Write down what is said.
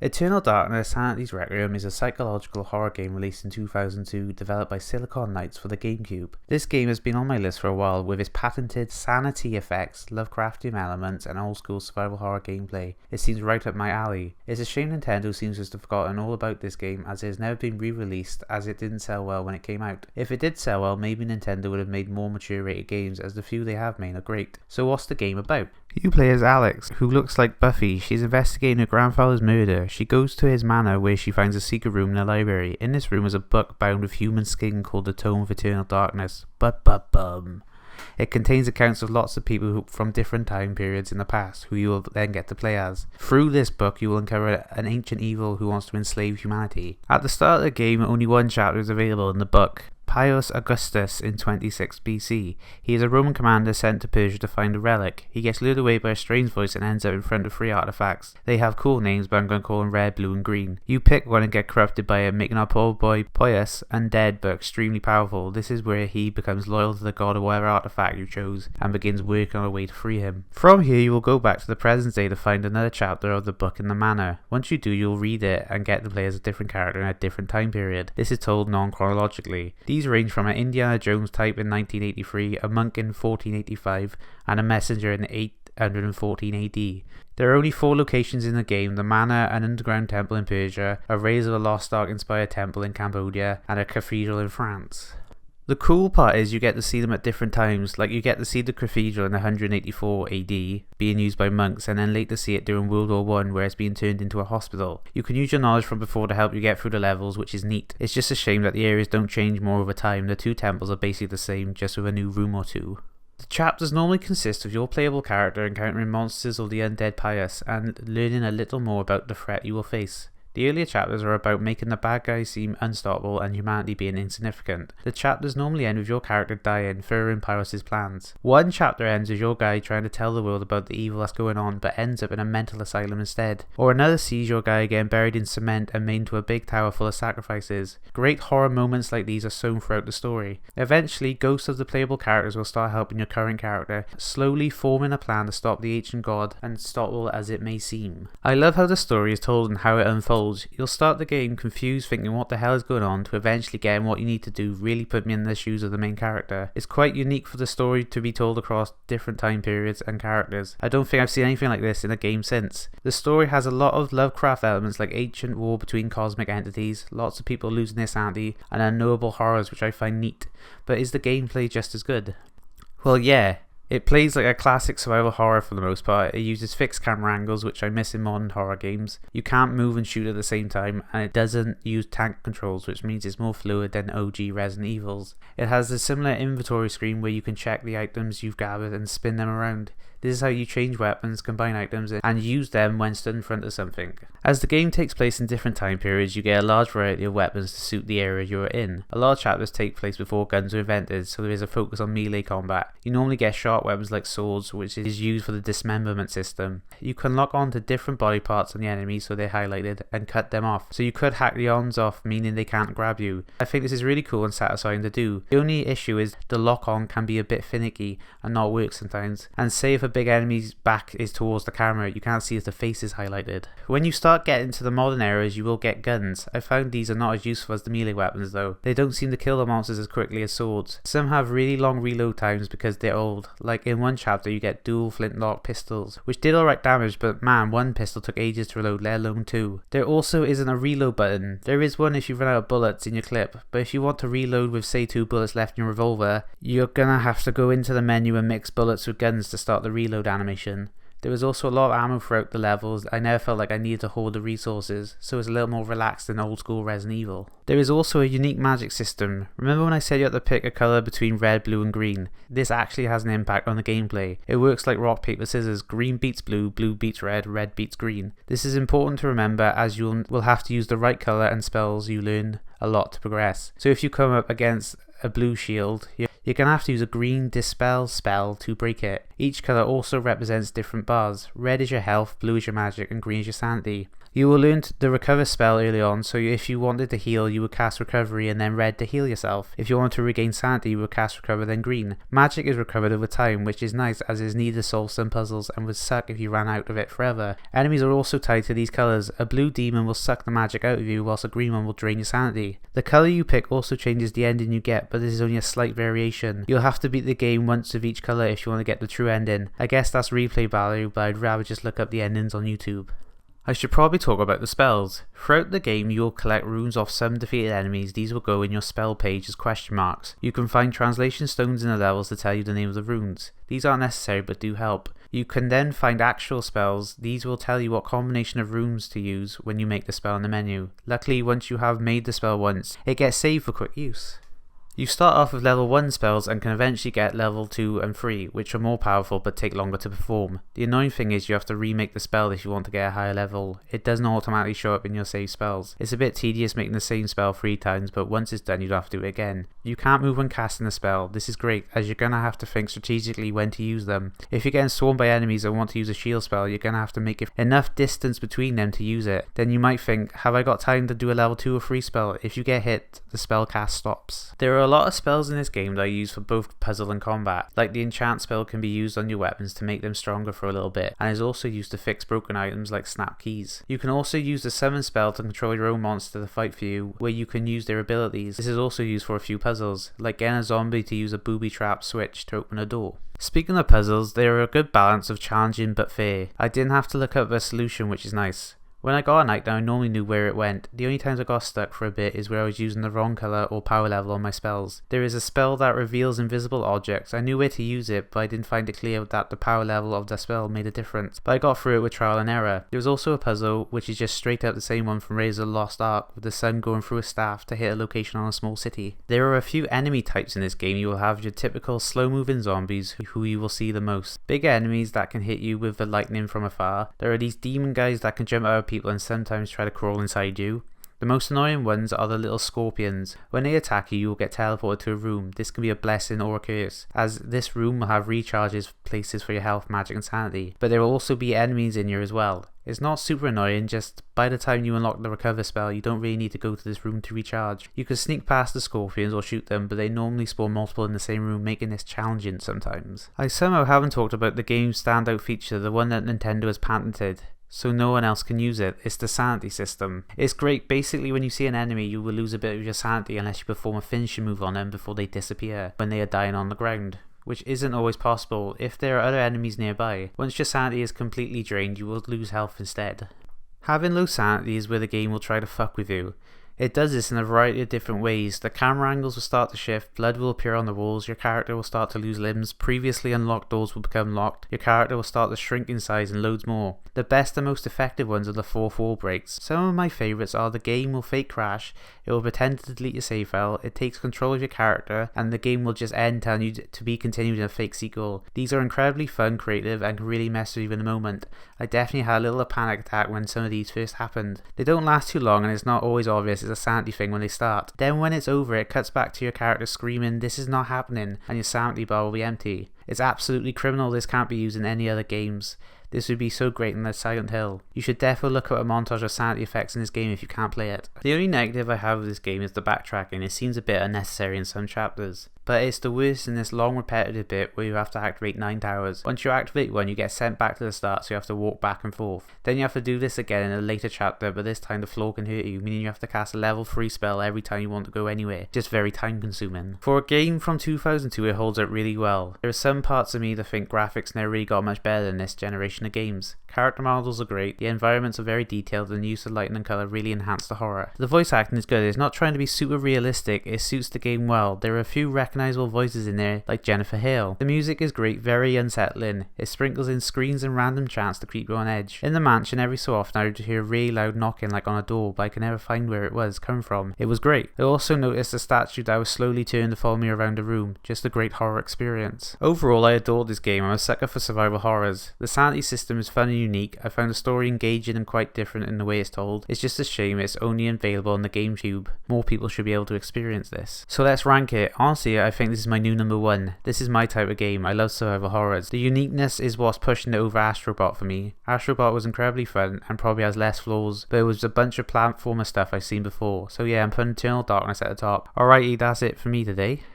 Eternal Darkness: Sanity's Requiem is a psychological horror game released in 2002, developed by Silicon Knights for the GameCube. This game has been on my list for a while with its patented sanity effects, Lovecraftian elements, and old-school survival horror gameplay. It seems right up my alley. It's a shame Nintendo seems to have forgotten all about this game, as it has never been re-released, as it didn't sell well when it came out. If it did sell well, maybe Nintendo would have made more mature-rated games, as the few they have made are great. So what's the game about? You play as Alex, who looks like Buffy. She's investigating her grandfather's murder. She goes to his manor where she finds a secret room in the library. In this room is a book bound with human skin called the Tome of Eternal Darkness. Bum. It contains accounts of lots of people from different time periods in the past, who you will then get to play as. Through this book, you will uncover an ancient evil who wants to enslave humanity. At the start of the game, only one chapter is available in the book. Pius Augustus in 26 BC. He is a Roman commander sent to Persia to find a relic. He gets lured away by a strange voice and ends up in front of 3 artifacts. They have cool names, but I'm going to call them red, blue and green. You pick one and get corrupted by it, making our poor boy Pius undead but extremely powerful. This is where he becomes loyal to the god of whatever artifact you chose and begins working on a way to free him. From here you will go back to the present day to find another chapter of the book in the manor. Once you do, you'll read it and get to play as a different character in a different time period. This is told non-chronologically. These range from an Indiana Jones type in 1983, a monk in 1485, and a messenger in 814 AD. There are only 4 locations in the game: the manor, an underground temple in Persia, a Rays of the Lost Ark inspired temple in Cambodia, and a cathedral in France. The cool part is you get to see them at different times, like you get to see the cathedral in 184 AD being used by monks, and then later see it during World War I where it's being turned into a hospital. You can use your knowledge from before to help you get through the levels, which is neat. It's just a shame that the areas don't change more over time. The 2 temples are basically the same, just with a new room or 2. The chapters normally consist of your playable character encountering monsters or the undead Pius, and learning a little more about the threat you will face. The earlier chapters are about making the bad guys seem unstoppable and humanity being insignificant. The chapters normally end with your character dying, furthering Pyrus' plans. One chapter ends with your guy trying to tell the world about the evil that's going on, but ends up in a mental asylum instead. Or another sees your guy getting buried in cement and made into a big tower full of sacrifices. Great horror moments like these are sown throughout the story. Eventually, ghosts of the playable characters will start helping your current character, slowly forming a plan to stop the ancient god, unstoppable as it may seem. I love how the story is told and how it unfolds. You'll start the game confused, thinking what the hell is going on, to eventually getting what you need to do. Really put me in the shoes of the main character. It's quite unique for the story to be told across different time periods and characters. I don't think I've seen anything like this in a game since. The story has a lot of Lovecraft elements like ancient war between cosmic entities, lots of people losing their sanity, and unknowable horrors which I find neat. But is the gameplay just as good? Well, yeah. It plays like a classic survival horror for the most part. It uses fixed camera angles, which I miss in modern horror games. You can't move and shoot at the same time, and it doesn't use tank controls, which means it's more fluid than OG Resident Evils. It has a similar inventory screen where you can check the items you've gathered and spin them around. This is how you change weapons, combine items, and use them when stood in front of something. As the game takes place in different time periods, you get a large variety of weapons to suit the area you're in. A lot of chapters take place before guns were invented, so there is a focus on melee combat. You normally get sharp weapons like swords, which is used for the dismemberment system. You can lock on to different body parts on the enemy so they're highlighted, and cut them off. So you could hack the arms off, meaning they can't grab you. I think this is really cool and satisfying to do. The only issue is the lock on can be a bit finicky and not work sometimes. And say if a big enemy's back is towards the camera, you can't see if the face is highlighted. When you start getting to the modern eras, you will get guns. I found these are not as useful as the melee weapons though. They don't seem to kill the monsters as quickly as swords. Some have really long reload times because they're old. Like in one chapter you get dual flintlock pistols, which did alright damage, but man, one pistol took ages to reload, let alone 2. There also isn't a reload button. There is one if you run out of bullets in your clip, but if you want to reload with say 2 bullets left in your revolver, you're gonna have to go into the menu and mix bullets with guns to start the reload animation. There was also a lot of ammo throughout the levels. I never felt like I needed to hoard the resources, so it's a little more relaxed than old school Resident Evil. There is also a unique magic system. Remember when I said you had to pick a colour between red, blue and green? This actually has an impact on the gameplay. It works like rock, paper, scissors. Green beats blue, blue beats red, red beats green. This is important to remember, as you will have to use the right colour and spells you learn a lot to progress. So if you come up against a blue shield, you're going to have to use a green dispel spell to break it. Each colour also represents different bars. Red is your health, blue is your magic, and green is your sanity. You will learn the recover spell early on, so if you wanted to heal you would cast recovery and then red to heal yourself. If you wanted to regain sanity you would cast recover then green. Magic is recovered over time, which is nice as it is needed to solve some puzzles and would suck if you ran out of it forever. Enemies are also tied to these colours. A blue demon will suck the magic out of you whilst a green one will drain your sanity. The colour you pick also changes the ending you get, but this is only a slight variation. You'll have to beat the game once with each colour if you want to get the true ending. I guess that's replay value, but I'd rather just look up the endings on YouTube. I should probably talk about the spells. Throughout the game you will collect runes off some defeated enemies. These will go in your spell page as question marks. You can find translation stones in the levels to tell you the name of the runes. These aren't necessary but do help. You can then find actual spells. These will tell you what combination of runes to use when you make the spell in the menu. Luckily once you have made the spell once, it gets saved for quick use. You start off with level 1 spells and can eventually get level 2 and 3, which are more powerful but take longer to perform. The annoying thing is you have to remake the spell if you want to get a higher level. It doesn't automatically show up in your saved spells. It's a bit tedious making the same spell 3 times, but once it's done you don't have to do it again. You can't move when casting a spell. This is great as you're going to have to think strategically when to use them. If you're getting swarmed by enemies and want to use a shield spell, you're going to have to make enough distance between them to use it. Then you might think, have I got time to do a level 2 or 3 spell? If you get hit, the spell cast stops. There are a lot of spells in this game that are used for both puzzle and combat. Like the enchant spell can be used on your weapons to make them stronger for a little bit, and is also used to fix broken items like snap keys. You can also use the summon spell to control your own monster to fight for you, where you can use their abilities. This is also used for a few puzzles, like getting a zombie to use a booby trap switch to open a door. Speaking of puzzles, they are a good balance of challenging but fair. I didn't have to look up a solution, which is nice. When I got a Night Down, I normally knew where it went. The only times I got stuck for a bit is where I was using the wrong colour or power level on my spells. There is a spell that reveals invisible objects. I knew where to use it, but I didn't find it clear that the power level of the spell made a difference. But I got through it with trial and error. There was also a puzzle, which is just straight up the same one from Raiders of the Lost Ark, with the sun going through a staff to hit a location on a small city. There are a few enemy types in this game. You will have your typical slow moving zombies, who you will see the most. Bigger enemies that can hit you with the lightning from afar. There are these demon guys that can jump out of people and sometimes try to crawl inside you. The most annoying ones are the little scorpions. When they attack you, you will get teleported to a room. This can be a blessing or a curse, as this room will have recharges places for your health, magic and sanity. But there will also be enemies in here as well. It's not super annoying, just by the time you unlock the recover spell you don't really need to go to this room to recharge. You can sneak past the scorpions or shoot them, but they normally spawn multiple in the same room, making this challenging sometimes. I somehow haven't talked about the game's standout feature, the one that Nintendo has patented, so no one else can use it. It's the sanity system. It's great. Basically when you see an enemy you will lose a bit of your sanity unless you perform a finishing move on them before they disappear when they are dying on the ground, which isn't always possible if there are other enemies nearby. Once your sanity is completely drained you will lose health instead. Having low sanity is where the game will try to fuck with you. It does this in a variety of different ways. The camera angles will start to shift, blood will appear on the walls, your character will start to lose limbs, previously unlocked doors will become locked, your character will start to shrink in size and loads more. The best and most effective ones are the 4th wall breaks. Some of my favourites are the game will fake crash, it will pretend to delete your save file, it takes control of your character, and the game will just end telling you to be continued in a fake sequel. These are incredibly fun, creative, and can really mess with you in a moment. I definitely had a little panic attack when some of these first happened. They don't last too long and it's not always obvious, it's a sanity thing when they start. Then when it's over it cuts back to your character screaming this is not happening and your sanity bar will be empty. It's absolutely criminal. This can't be used in any other games. This would be so great in the Silent Hill. You should definitely look at a montage of sanity effects in this game if you can't play it. The only negative I have with this game is the backtracking. It seems a bit unnecessary in some chapters, but it's the worst in this long repetitive bit where you have to activate 9 towers. Once you activate one you get sent back to the start, so you have to walk back and forth. Then you have to do this again in a later chapter, but this time the floor can hurt you, meaning you have to cast a level 3 spell every time you want to go anywhere. Just very time consuming. For a game from 2002 it holds up really well. There are some parts of me that think graphics never really got much better than this generation of games. Character models are great, the environments are very detailed, and the use of lighting and colour really enhance the horror. The voice acting is good. It's not trying to be super realistic, it suits the game well. There are a few recognisable voices in there, like Jennifer Hale. The music is great, very unsettling. It sprinkles in screams and random chants to keep you on edge. In the mansion every so often I would hear really loud knocking like on a door, but I could never find where it was coming from. It was great. I also noticed a statue that was slowly turning to follow me around the room. Just a great horror experience. Overall I adored this game. I'm a sucker for survival horrors. The sanity system is fun and unique. I found the story engaging and quite different in the way it's told. It's just a shame it's only available on the GameCube. More people should be able to experience this. So let's rank it. Honestly, I think this is my new number one. This is my type of game. I love survival horrors. The uniqueness is what's pushing it over Astrobot for me. Astrobot was incredibly fun and probably has less flaws, but it was a bunch of platformer stuff I've seen before. So yeah, I'm putting Eternal Darkness at the top. Alrighty, that's it for me today.